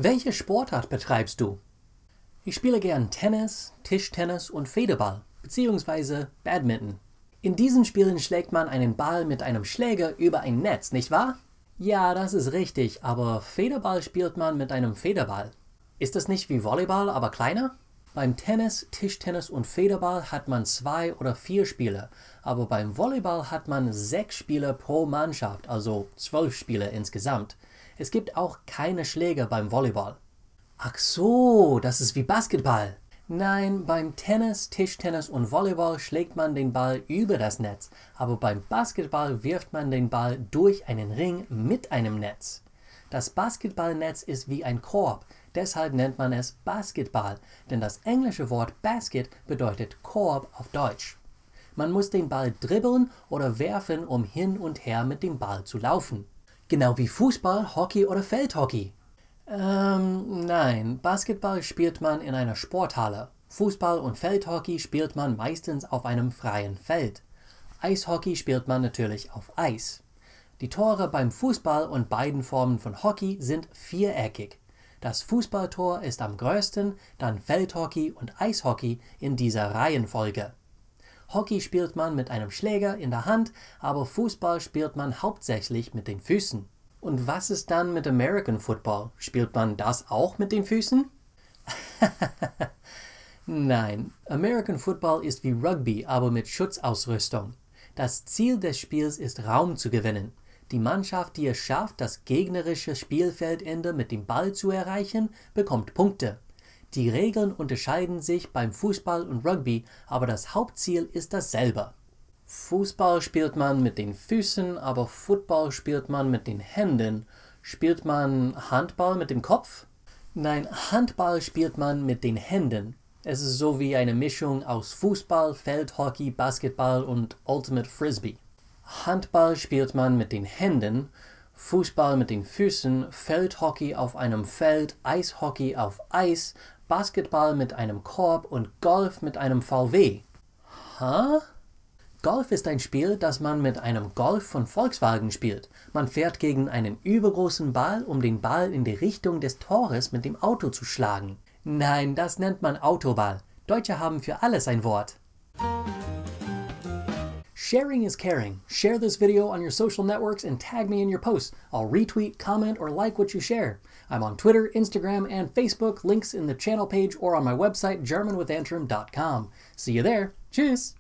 Welche Sportart betreibst du? Ich spiele gern Tennis, Tischtennis und Federball bzw. Badminton. In diesen Spielen schlägt man einen Ball mit einem Schläger über ein Netz, nicht wahr? Ja, das ist richtig, aber Federball spielt man mit einem Federball. Ist das nicht wie Volleyball, aber kleiner? Beim Tennis, Tischtennis und Federball hat man 2 oder 4 Spieler, aber beim Volleyball hat man 6 Spieler pro Mannschaft, also 12 Spieler insgesamt. Es gibt auch keine Schläger beim Volleyball. Ach so, das ist wie Basketball. Nein, beim Tennis, Tischtennis und Volleyball schlägt man den Ball über das Netz, aber beim Basketball wirft man den Ball durch einen Ring mit einem Netz. Das Basketballnetz ist wie ein Korb, deshalb nennt man es Basketball, denn das englische Wort Basket bedeutet Korb auf Deutsch. Man muss den Ball dribbeln oder werfen, um hin und her mit dem Ball zu laufen. Genau wie Fußball, Hockey oder Feldhockey. Nein, Basketball spielt man in einer Sporthalle. Fußball und Feldhockey spielt man meistens auf einem freien Feld. Eishockey spielt man natürlich auf Eis. Die Tore beim Fußball und beiden Formen von Hockey sind viereckig. Das Fußballtor ist am größten, dann Feldhockey und Eishockey in dieser Reihenfolge. Hockey spielt man mit einem Schläger in der Hand, aber Fußball spielt man hauptsächlich mit den Füßen. Und was ist dann mit American Football? Spielt man das auch mit den Füßen? Nein, American Football ist wie Rugby, aber mit Schutzausrüstung. Das Ziel des Spiels ist, Raum zu gewinnen. Die Mannschaft, die es schafft, das gegnerische Spielfeldende mit dem Ball zu erreichen, bekommt Punkte. Die Regeln unterscheiden sich beim Fußball und Rugby, aber das Hauptziel ist dasselbe. Fußball spielt man mit den Füßen, aber Football spielt man mit den Händen. Spielt man Handball mit dem Kopf? Nein, Handball spielt man mit den Händen. Es ist so wie eine Mischung aus Fußball, Feldhockey, Basketball und Ultimate Frisbee. Handball spielt man mit den Händen, Fußball mit den Füßen, Feldhockey auf einem Feld, Eishockey auf Eis, Basketball mit einem Korb und Golf mit einem VW. Golf ist ein Spiel, das man mit einem Golf von Volkswagen spielt. Man fährt gegen einen übergroßen Ball, um den Ball in die Richtung des Tores mit dem Auto zu schlagen. Nein, das nennt man Autoball. Deutsche haben für alles ein Wort. Sharing is caring. Share this video on your social networks and tag me in your posts. I'll retweet, comment, or like what you share. I'm on Twitter, Instagram, and Facebook. Links in the channel page or on my website, germanwithantrim.com. See you there. Tschüss!